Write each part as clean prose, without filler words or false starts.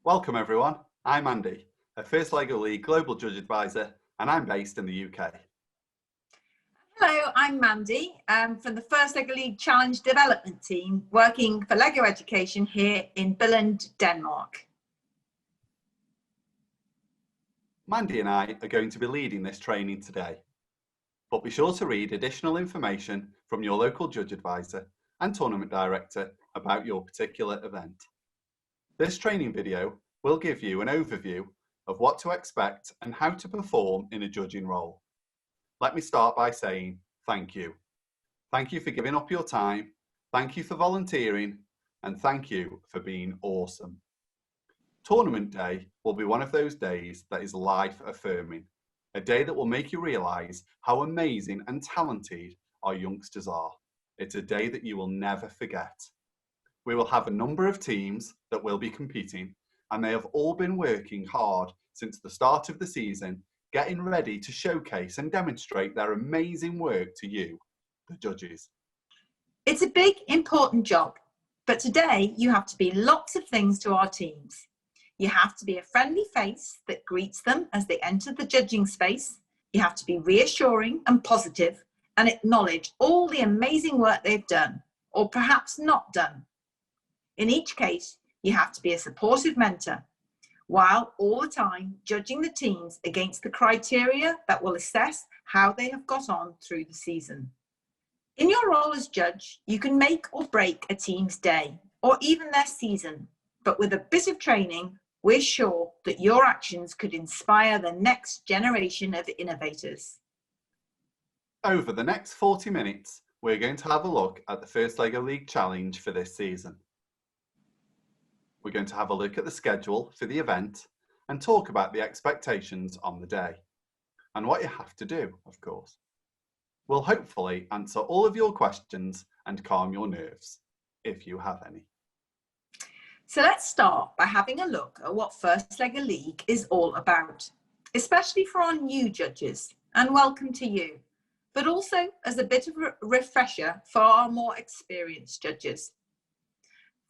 Welcome everyone, I'm Andy, a First Lego League Global Judge Advisor, and I'm based in the UK. Hello, I'm Mandy from the First Lego League Challenge Development Team, working for Lego Education here in Billund, Denmark. Mandy and I are going to be leading this training today, but be sure to read additional information from your local Judge Advisor and Tournament Director about your particular event. This training video will give you an overview of what to expect and how to perform in a judging role. Let me start by saying thank you. Thank you for giving up your time, thank you for volunteering, and thank you for being awesome. Tournament Day will be one of those days that is life affirming, a day that will make you realise how amazing and talented our youngsters are. It's a day that you will never forget. We will have a number of teams that will be competing, and they have all been working hard since the start of the season, getting ready to showcase and demonstrate their amazing work to you, the judges. It's a big, important job, but today you have to be lots of things to our teams. You have to be a friendly face that greets them as they enter the judging space. You have to be reassuring and positive and acknowledge all the amazing work they've done, or perhaps not done. In each case, you have to be a supportive mentor, while all the time judging the teams against the criteria that will assess how they have got on through the season. In your role as judge, you can make or break a team's day, or even their season, but with a bit of training, we're sure that your actions could inspire the next generation of innovators. Over the next 40 minutes, we're going to have a look at the First Lego League Challenge for this season. We're going to have a look at the schedule for the event and talk about the expectations on the day and what you have to do, of course. We'll hopefully answer all of your questions and calm your nerves, if you have any. So let's start by having a look at what First Lego League is all about, especially for our new judges, and welcome to you, but also as a bit of a refresher for our more experienced judges.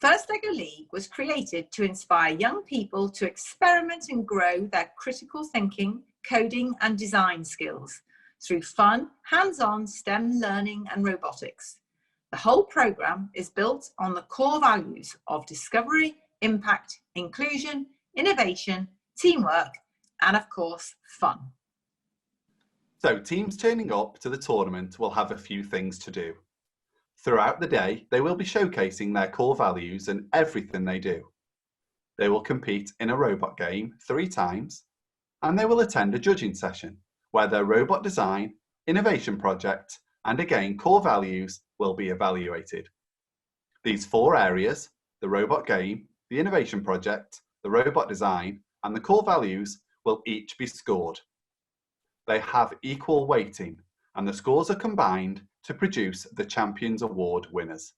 First Lego League was created to inspire young people to experiment and grow their critical thinking, coding and design skills through fun, hands-on STEM learning and robotics. The whole programme is built on the core values of discovery, impact, inclusion, innovation, teamwork, and of course, fun. So teams turning up to the tournament will have a few things to do. Throughout the day, they will be showcasing their core values and everything they do. They will compete in a robot game 3 times, and they will attend a judging session where their robot design, innovation project, and again, core values will be evaluated. These 4 areas, the robot game, the innovation project, the robot design, and the core values will each be scored. They have equal weighting, and the scores are combined to produce the Champions Award winners.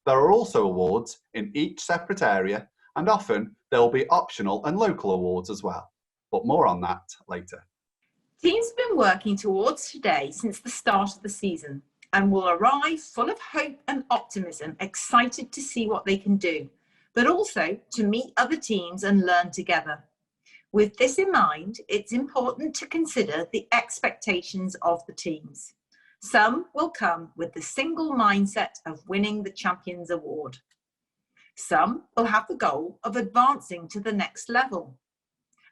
There are also awards in each separate area, and often there will be optional and local awards as well, but more on that later. Teams have been working towards today since the start of the season and will arrive full of hope and optimism, excited to see what they can do, but also to meet other teams and learn together. With this in mind, it's important to consider the expectations of the teams. Some will come with the single mindset of winning the Champions Award. Some will have the goal of advancing to the next level.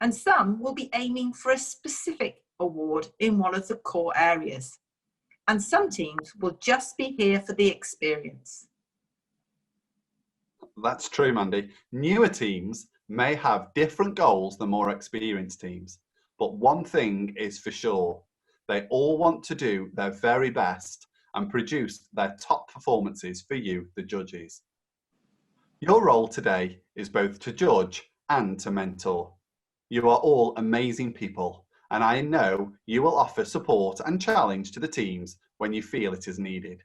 And some will be aiming for a specific award in one of the core areas. And some teams will just be here for the experience. That's true, Mandy. Newer teams may have different goals than more experienced teams, but one thing is for sure. They all want to do their very best and produce their top performances for you, the judges. Your role today is both to judge and to mentor. You are all amazing people, and I know you will offer support and challenge to the teams when you feel it is needed.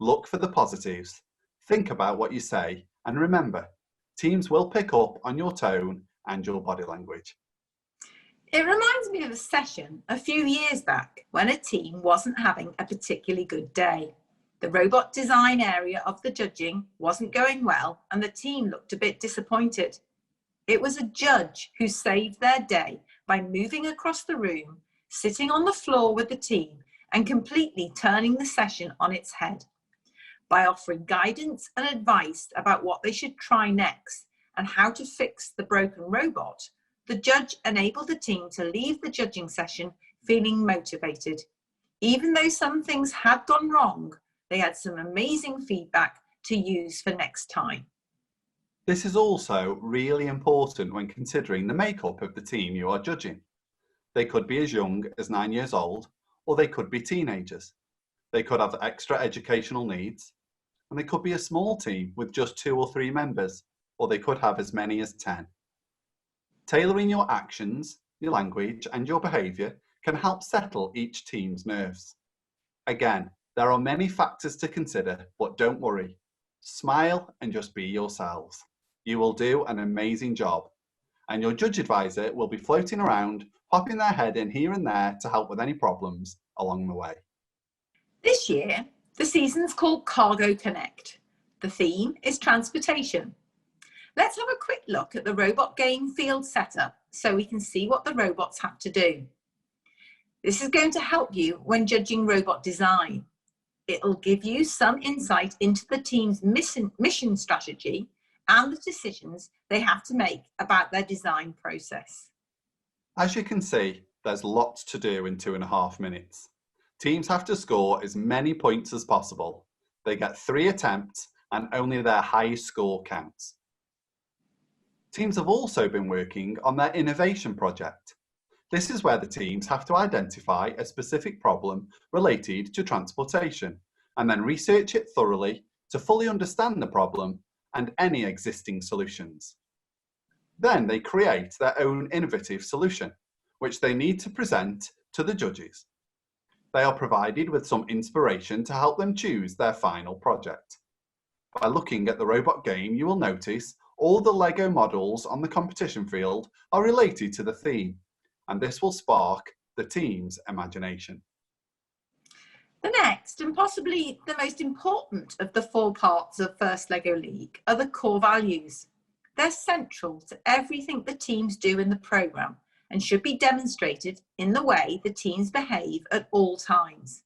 Look for the positives, think about what you say, and remember, teams will pick up on your tone and your body language. It reminds me of a session a few years back when a team wasn't having a particularly good day. The robot design area of the judging wasn't going well and the team looked a bit disappointed. It was a judge who saved their day by moving across the room, sitting on the floor with the team, and completely turning the session on its head. By offering guidance and advice about what they should try next and how to fix the broken robot, the judge enabled the team to leave the judging session feeling motivated. Even though some things had gone wrong, they had some amazing feedback to use for next time. This is also really important when considering the makeup of the team you are judging. They could be as young as 9 years old, or they could be teenagers. They could have extra educational needs, and they could be a small team with just 2 or 3 members, or they could have as many as 10. Tailoring your actions, your language, and your behaviour can help settle each team's nerves. Again, there are many factors to consider, but don't worry. Smile and just be yourselves. You will do an amazing job, and your judge advisor will be floating around, popping their head in here and there to help with any problems along the way. This year, the season's called Cargo Connect. The theme is transportation. Let's have a quick look at the robot game field setup so we can see what the robots have to do. This is going to help you when judging robot design. It'll give you some insight into the team's mission strategy and the decisions they have to make about their design process. As you can see, there's lots to do in 2.5 minutes. Teams have to score as many points as possible. They get 3 attempts and only their highest score counts. Teams have also been working on their innovation project. This is where the teams have to identify a specific problem related to transportation and then research it thoroughly to fully understand the problem and any existing solutions. Then they create their own innovative solution, which they need to present to the judges. They are provided with some inspiration to help them choose their final project. By looking at the robot game, you will notice all the Lego models on the competition field are related to the theme, and this will spark the team's imagination. The next, and possibly the most important of the 4 parts of First Lego League, are the core values. They're central to everything the teams do in the programme and should be demonstrated in the way the teams behave at all times.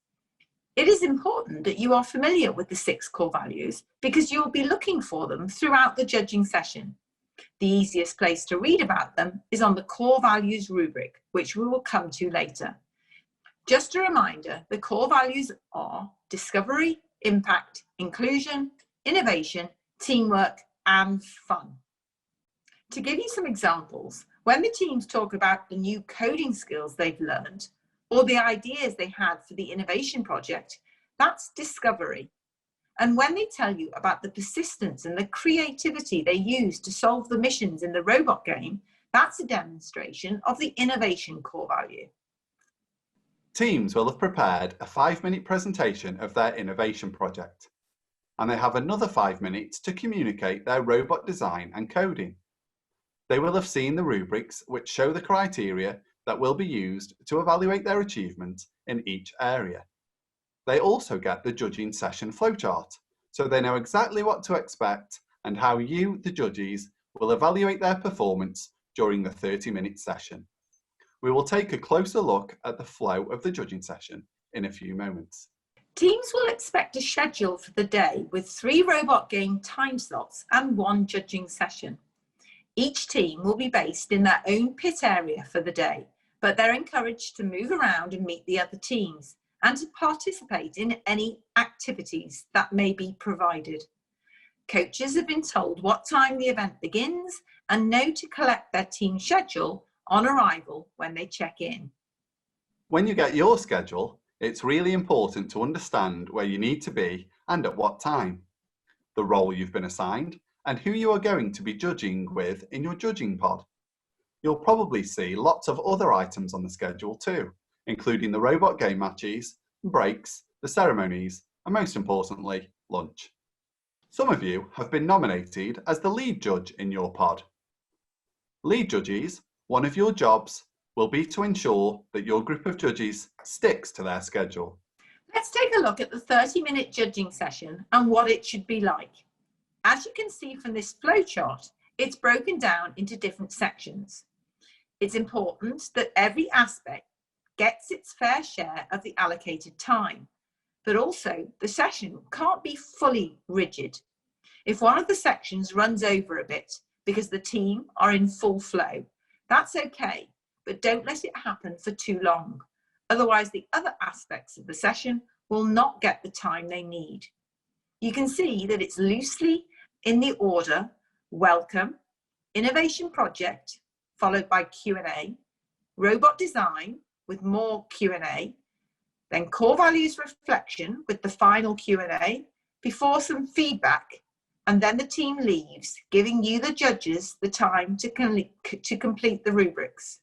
It is important that you are familiar with the 6 core values because you'll be looking for them throughout the judging session. The easiest place to read about them is on the core values rubric, which we will come to later. Just a reminder, the core values are discovery, impact, inclusion, innovation, teamwork, and fun. To give you some examples, when the teams talk about the new coding skills they've learned or the ideas they had for the innovation project, that's discovery. And when they tell you about the persistence and the creativity they use to solve the missions in the robot game, that's a demonstration of the innovation core value. Teams will have prepared a 5-minute presentation of their innovation project, and they have another 5 minutes to communicate their robot design and coding. They will have seen the rubrics which show the criteria that will be used to evaluate their achievement in each area. They also get the judging session flowchart, so they know exactly what to expect and how you, the judges, will evaluate their performance during the 30-minute session. We will take a closer look at the flow of the judging session in a few moments. Teams will expect a schedule for the day with 3 robot game time slots and 1 judging session. Each team will be based in their own pit area for the day, but they're encouraged to move around and meet the other teams and to participate in any activities that may be provided. Coaches have been told what time the event begins and know to collect their team schedule on arrival when they check in. When you get your schedule, it's really important to understand where you need to be and at what time, the role you've been assigned, and who you are going to be judging with in your judging pod. You'll probably see lots of other items on the schedule too, including the robot game matches, breaks, the ceremonies, and most importantly, lunch. Some of you have been nominated as the lead judge in your pod. Lead judges, one of your jobs will be to ensure that your group of judges sticks to their schedule. Let's take a look at the 30-minute judging session and what it should be like. As you can see from this flowchart, it's broken down into different sections. It's important that every aspect gets its fair share of the allocated time, but also the session can't be fully rigid. If one of the sections runs over a bit because the team are in full flow, that's okay, but don't let it happen for too long. Otherwise, the other aspects of the session will not get the time they need. You can see that it's loosely in the order: welcome, innovation project, followed by Q&A, robot design with more Q&A, then core values reflection with the final Q&A, before some feedback, and then the team leaves, giving you, the judges, the time to complete the rubrics.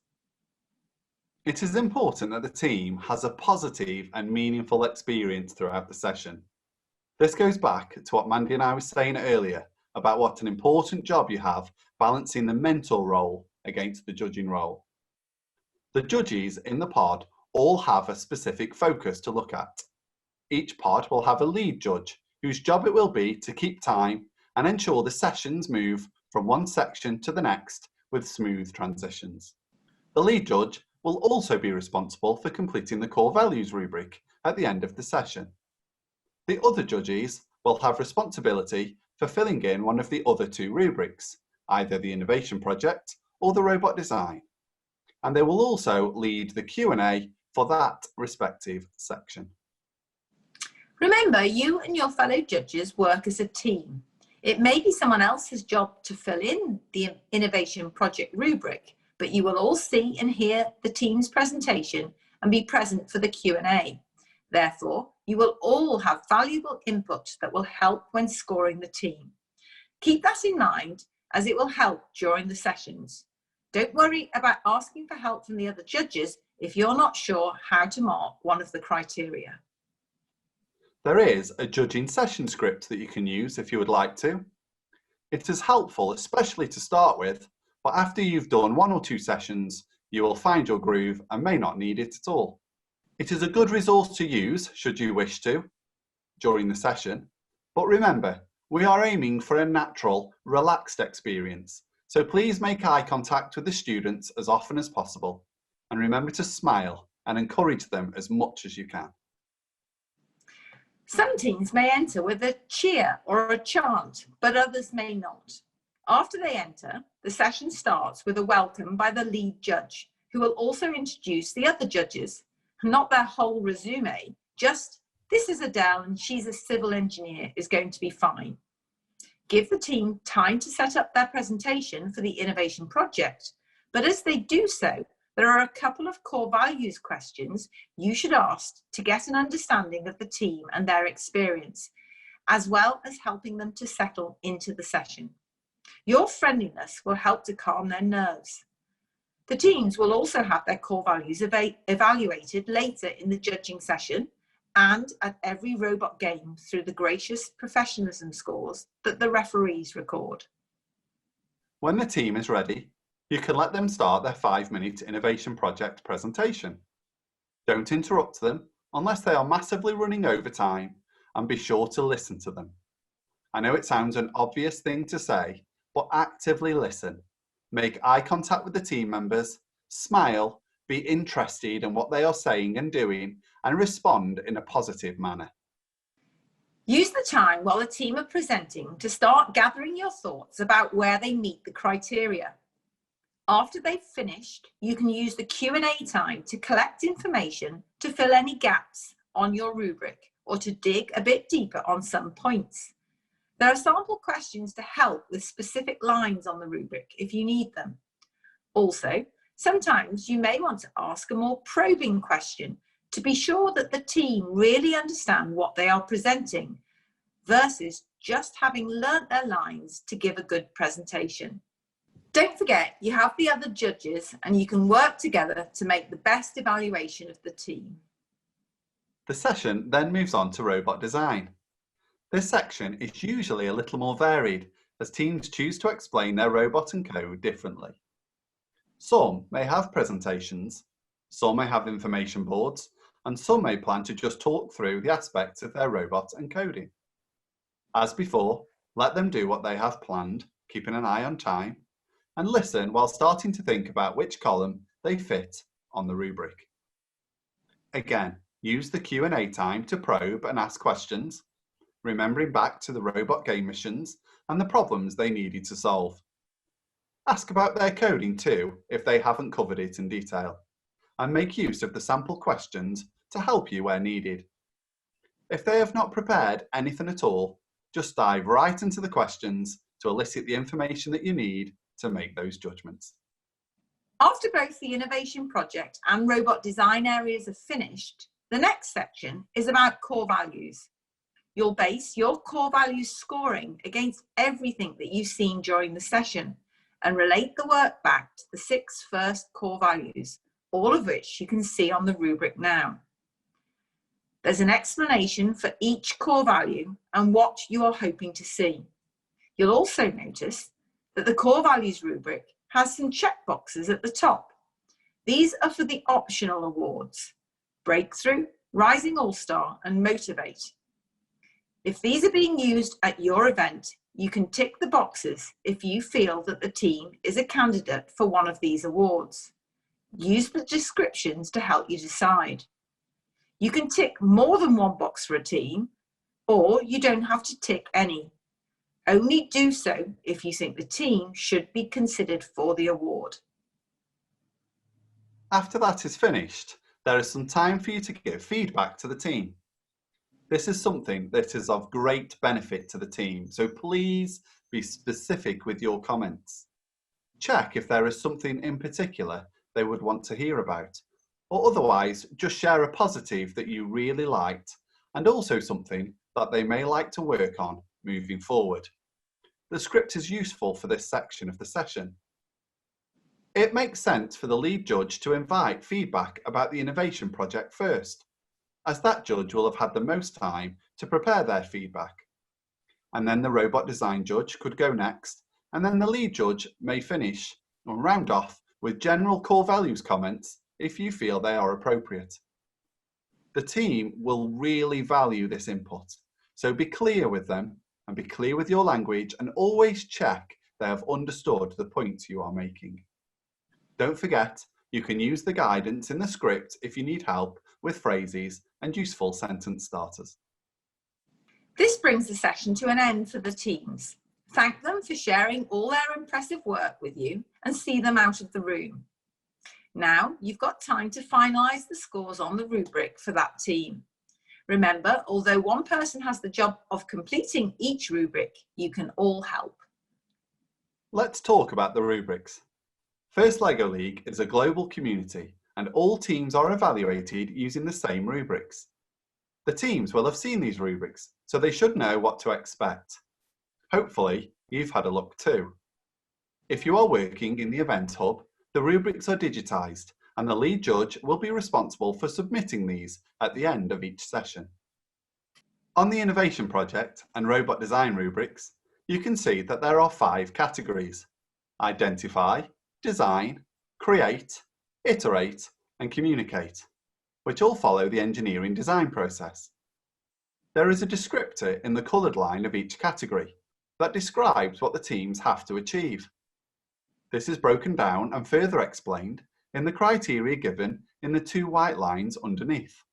It is important that the team has a positive and meaningful experience throughout the session. This goes back to what Mandy and I were saying earlier about what an important job you have balancing the mentor role against the judging role. The judges in the pod all have a specific focus to look at. Each pod will have a lead judge whose job it will be to keep time and ensure the sessions move from one section to the next with smooth transitions. The lead judge will also be responsible for completing the core values rubric at the end of the session. The other judges will have responsibility for filling in one of the other two rubrics, either the innovation project or the robot design, and they will also lead the Q&A for that respective section. Remember, you and your fellow judges work as a team. It may be someone else's job to fill in the innovation project rubric, but you will all see and hear the team's presentation and be present for the Q&A. Therefore, you will all have valuable input that will help when scoring the team. Keep that in mind, as it will help during the sessions. Don't worry about asking for help from the other judges if you're not sure how to mark one of the criteria. There is a judging session script that you can use if you would like to. It is helpful, especially to start with, but after you've done 1 or 2 sessions, you will find your groove and may not need it at all. It is a good resource to use, should you wish to, during the session. But remember, we are aiming for a natural, relaxed experience, so please make eye contact with the students as often as possible, and remember to smile and encourage them as much as you can. Some teams may enter with a cheer or a chant, but others may not. After they enter, the session starts with a welcome by the lead judge, who will also introduce the other judges, not their whole resume, just "this is Adele and she's a civil engineer" is going to be fine. Give the team time to set up their presentation for the innovation project, but as they do so, there are a couple of core values questions you should ask to get an understanding of the team and their experience, as well as helping them to settle into the session. Your friendliness will help to calm their nerves. The teams will also have their core values evaluated later in the judging session and at every robot game through the gracious professionalism scores that the referees record. When the team is ready, you can let them start their 5-minute innovation project presentation. Don't interrupt them unless they are massively running over time, and be sure to listen to them. I know it sounds an obvious thing to say, but actively listen. Make eye contact with the team members, smile, be interested in what they are saying and doing, and respond in a positive manner. Use the time while the team are presenting to start gathering your thoughts about where they meet the criteria. After they've finished, you can use the Q&A time to collect information to fill any gaps on your rubric or to dig a bit deeper on some points. There are sample questions to help with specific lines on the rubric if you need them. Also, sometimes you may want to ask a more probing question to be sure that the team really understand what they are presenting versus just having learnt their lines to give a good presentation. Don't forget, you have the other judges and you can work together to make the best evaluation of the team. The session then moves on to robot design. This section is usually a little more varied as teams choose to explain their robot and code differently. Some may have presentations, some may have information boards, and some may plan to just talk through the aspects of their robot and coding. As before, let them do what they have planned keeping an eye on time, and listen while starting to think about which column they fit on the rubric. Again, use the Q&A time to probe and ask questions, remembering back to the robot game missions and the problems they needed to solve. Ask about their coding too, if they haven't covered it in detail, and make use of the sample questions to help you where needed. If they have not prepared anything at all, just dive right into the questions to elicit the information that you need to make those judgments. After both the innovation project and robot design areas are finished, the next section is about core values. You'll base your core values scoring against everything that you've seen during the session and relate the work back to the 6 first core values, all of which you can see on the rubric now. There's an explanation for each core value and what you are hoping to see. You'll also notice that the core values rubric has some checkboxes at the top. These are for the optional awards: Breakthrough, Rising All-Star, and Motivate. If these are being used at your event, you can tick the boxes if you feel that the team is a candidate for one of these awards. Use the descriptions to help you decide. You can tick more than one box for a team, or you don't have to tick any. Only do so if you think the team should be considered for the award. After that is finished, there is some time for you to give feedback to the team. This is something that is of great benefit to the team, so please be specific with your comments. Check if there is something in particular they would want to hear about, or otherwise just share a positive that you really liked and also something that they may like to work on moving forward. The script is useful for this section of the session. It makes sense for the lead judge to invite feedback about the innovation project first, as that judge will have had the most time to prepare their feedback. And then the robot design judge could go next, and then the lead judge may finish or round off with general core values comments if you feel they are appropriate. The team will really value this input, so be clear with them and be clear with your language, and always check they have understood the points you are making. Don't forget, you can use the guidance in the script if you need help with phrases and useful sentence starters. This brings the session to an end for the teams. Thank them for sharing all their impressive work with you and see them out of the room. Now you've got time to finalise the scores on the rubric for that team. Remember, although one person has the job of completing each rubric, you can all help. Let's talk about the rubrics. First LEGO League is a global community and all teams are evaluated using the same rubrics. The teams will have seen these rubrics, so they should know what to expect. Hopefully, you've had a look too. If you are working in the Event Hub, the rubrics are digitised and the lead judge will be responsible for submitting these at the end of each session. On the Innovation Project and Robot Design rubrics, you can see that there are 5 categories: Identify, Design, Create, Iterate, and Communicate, which all follow the engineering design process. There is a descriptor in the coloured line of each category that describes what the teams have to achieve. This is broken down and further explained in the criteria given in the 2 white lines underneath.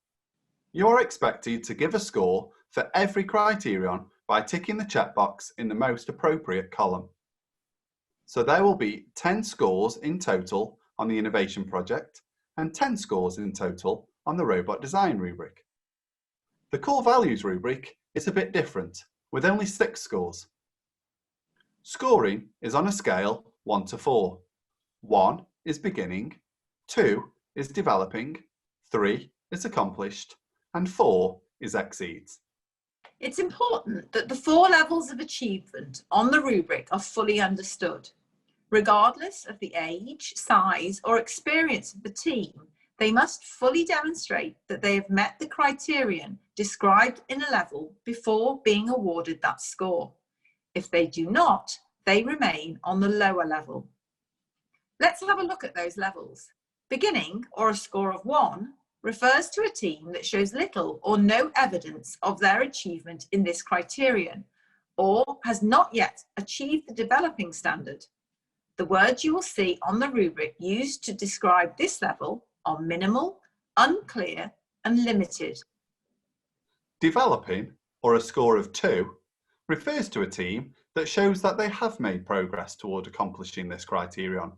You are expected to give a score for every criterion by ticking the checkbox in the most appropriate column. So there will be 10 scores in total on the Innovation Project and 10 scores in total on the Robot Design rubric. The Core Values rubric is a bit different, with only 6 scores. Scoring is on a scale 1 to 4. 1 is beginning, 2 is developing, 3 is accomplished, and 4 is exceeds. It's important that the 4 levels of achievement on the rubric are fully understood. Regardless of the age, size, or experience of the team, they must fully demonstrate that they have met the criterion described in a level before being awarded that score. If they do not, they remain on the lower level. Let's have a look at those levels. Beginning, or a score of 1, refers to a team that shows little or no evidence of their achievement in this criterion, or has not yet achieved the developing standard. The words you will see on the rubric used to describe this level are minimal, unclear, and limited. Developing, or a score of 2, refers to a team that shows that they have made progress toward accomplishing this criterion,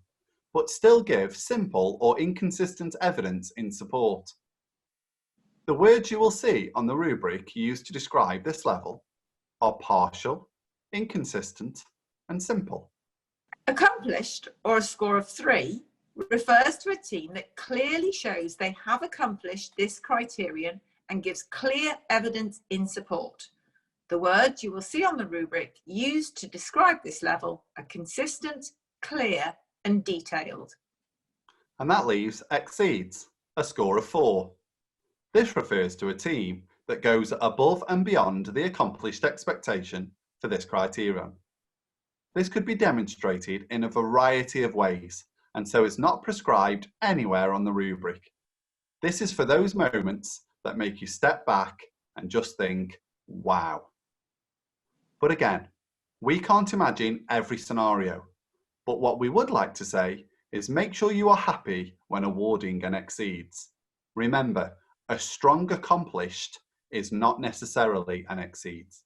but still give simple or inconsistent evidence in support. The words you will see on the rubric used to describe this level are partial, inconsistent, and simple. Accomplished, or a score of 3, refers to a team that clearly shows they have accomplished this criterion and gives clear evidence in support. The words you will see on the rubric used to describe this level are consistent, clear, and detailed. And that leaves exceeds, a score of 4. This refers to a team that goes above and beyond the accomplished expectation for this criterion. This could be demonstrated in a variety of ways, and so is not prescribed anywhere on the rubric. This is for those moments that make you step back and just think, wow. But again, we can't imagine every scenario, but what we would like to say is make sure you are happy when awarding an exceeds. Remember, a strong accomplished is not necessarily an exceeds.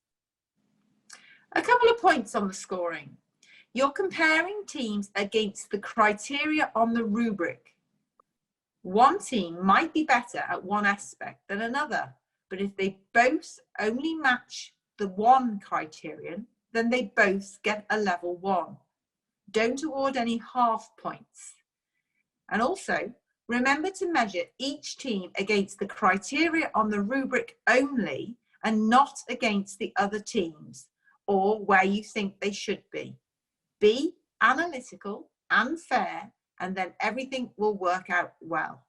A couple of points on the scoring. You're comparing teams against the criteria on the rubric. One team might be better at one aspect than another, but if they both only match the one criterion, then they both get a level 1. Don't award any half points. And also, remember to measure each team against the criteria on the rubric only and not against the other teams or where you think they should be. Be analytical and fair, and then everything will work out well.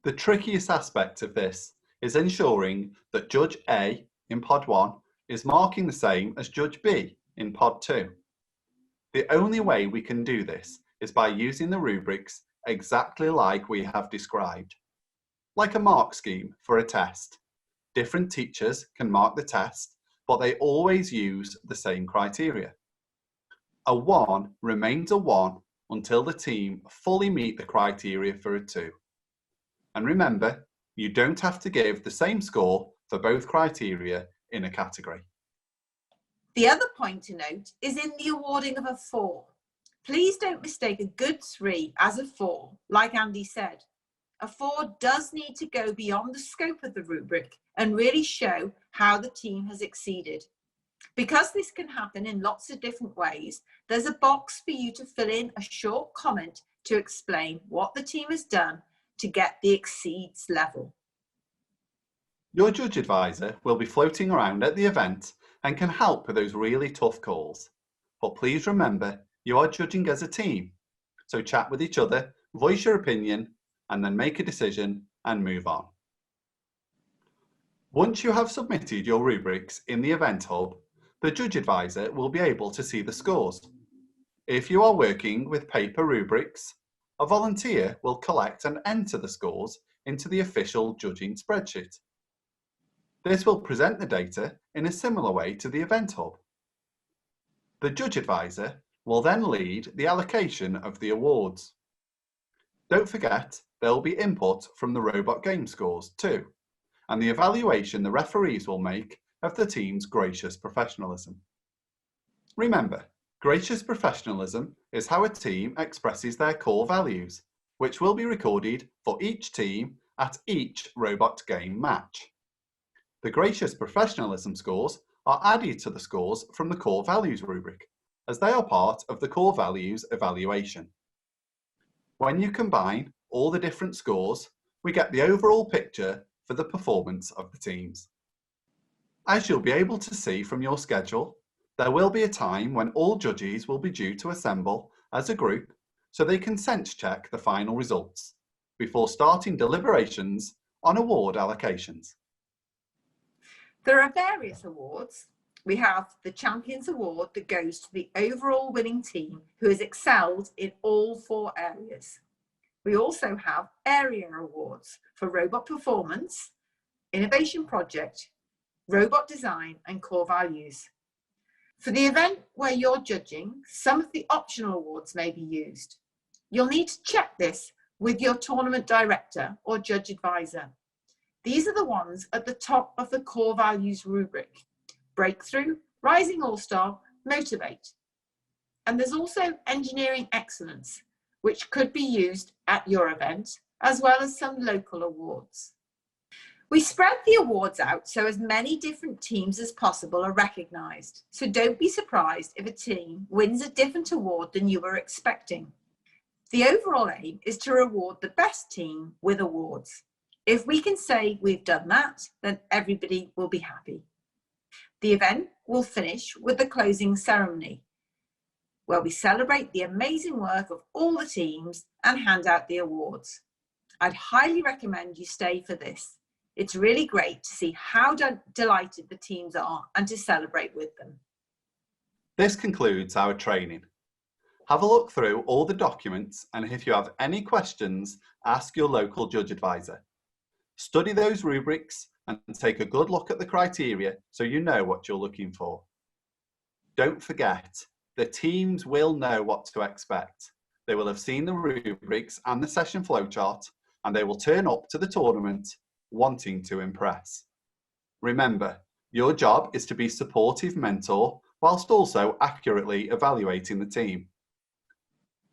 The trickiest aspect of this is ensuring that Judge A in Pod 1 is marking the same as Judge B in Pod 2. The only way we can do this is by using the rubrics exactly like we have described. Like a mark scheme for a test. Different teachers can mark the test, but they always use the same criteria. A 1 remains a 1 until the team fully meet the criteria for a 2. And remember, you don't have to give the same score for both criteria in a category. The other point to note is in the awarding of a 4. Please don't mistake a good 3 as a 4, like Andy said. A 4 does need to go beyond the scope of the rubric and really show how the team has exceeded. Because this can happen in lots of different ways, there's a box for you to fill in a short comment to explain what the team has done to get the exceeds level. Your judge advisor will be floating around at the event and can help with those really tough calls. But please remember, you are judging as a team. So chat with each other, voice your opinion, and then make a decision and move on. Once you have submitted your rubrics in the Event Hub, the judge advisor will be able to see the scores. If you are working with paper rubrics, a volunteer will collect and enter the scores into the official judging spreadsheet. This will present the data in a similar way to the Event Hub. The judge advisor will then lead the allocation of the awards. Don't forget, there will be input from the robot game scores too, and the evaluation the referees will make of the team's gracious professionalism. Remember, gracious professionalism is how a team expresses their core values, which will be recorded for each team at each robot game match. The gracious professionalism scores are added to the scores from the core values rubric, as they are part of the core values evaluation. When you combine all the different scores, we get the overall picture for the performance of the teams. As you'll be able to see from your schedule, there will be a time when all judges will be due to assemble as a group so they can sense check the final results before starting deliberations on award allocations. There are various awards. We have the Champions Award that goes to the overall winning team who has excelled in all 4 areas. We also have area awards for robot performance, innovation project, robot design and core values. For the event where you're judging, some of the optional awards may be used. You'll need to check this with your tournament director or judge advisor. These are the ones at the top of the core values rubric: Breakthrough, Rising All-Star, Motivate. And there's also Engineering Excellence, which could be used at your event, as well as some local awards. We spread the awards out so as many different teams as possible are recognised. So don't be surprised if a team wins a different award than you were expecting. The overall aim is to reward the best team with awards. If we can say we've done that, then everybody will be happy. The event will finish with the closing ceremony, where we celebrate the amazing work of all the teams and hand out the awards. I'd highly recommend you stay for this. It's really great to see how delighted the teams are and to celebrate with them. This concludes our training. Have a look through all the documents, and if you have any questions, ask your local judge advisor. Study those rubrics and take a good look at the criteria so you know what you're looking for. Don't forget, the teams will know what to expect. They will have seen the rubrics and the session flowchart, and they will turn up to the tournament wanting to impress. Remember, your job is to be supportive mentor whilst also accurately evaluating the team.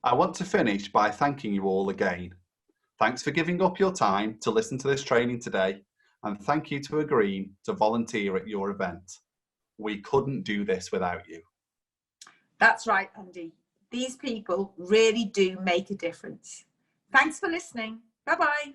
I want to finish by thanking you all again. Thanks for giving up your time to listen to this training today, and thank you to agreeing to volunteer at your event. We couldn't do this without you. That's right, Andy. These people really do make a difference. Thanks for listening. Bye-bye.